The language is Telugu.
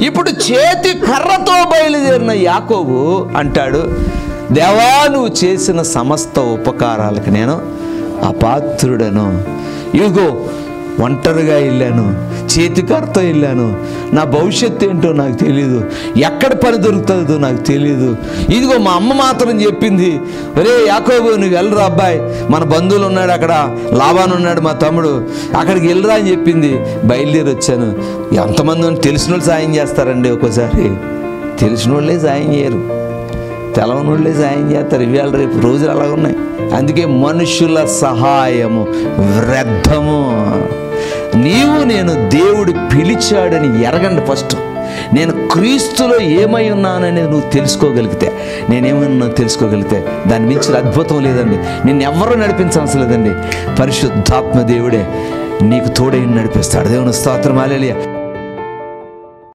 ఇప్పుడు చేతి కర్రతో బయలుదేరిన యాకోబు అంటాడు, దేవా నువ్వు చేసిన సమస్త ఉపకారాలకు నేను అపాత్రుడను. ఇదిగో ఒంటరిగా వెళ్ళాను, చేతికర్రతో వెళ్ళాను, నా భవిష్యత్తు ఏంటో నాకు తెలీదు, ఎక్కడ పని దొరుకుతుందో నాకు తెలీదు. ఇదిగో మా అమ్మ మాత్రం చెప్పింది, ఒరే యాకోబు నువ్వు వెళ్ళరా అబ్బాయి, మన బంధువులు ఉన్నాడు అక్కడ, లాబాను ఉన్నాడు మా తమ్ముడు, అక్కడికి వెళ్ళరా అని చెప్పింది. బయలుదేరి వచ్చాను. ఎంతమంది తెలిసిన వాళ్ళు సాయం చేస్తారండి, ఒక్కోసారి తెలిసిన వాళ్ళే సాయం చేయరు, తెలవని వాళ్ళే సాయం చేస్తారు. ఇవాళ రేపు రోజులు అలాగ ఉన్నాయి. అందుకే మనుషుల సహాయము వ్యర్థము. నీవు నేను దేవుడు పిలిచాడని ఎరగండి. ఫస్ట్ నేను క్రీస్తులో ఏమై ఉన్నాననేది నువ్వు తెలుసుకోగలిగితే, నేనేమన్నా తెలుసుకోగలిగితే దాని మించిన అద్భుతం లేదండి. నిన్నెవ్వరూ నడిపించవలసిన లేదండి. పరిశుద్ధాత్మ దేవుడే నీకు తోడై నడిపిస్తాడు. దేవుని స్తోత్రం. హల్లెలూయా.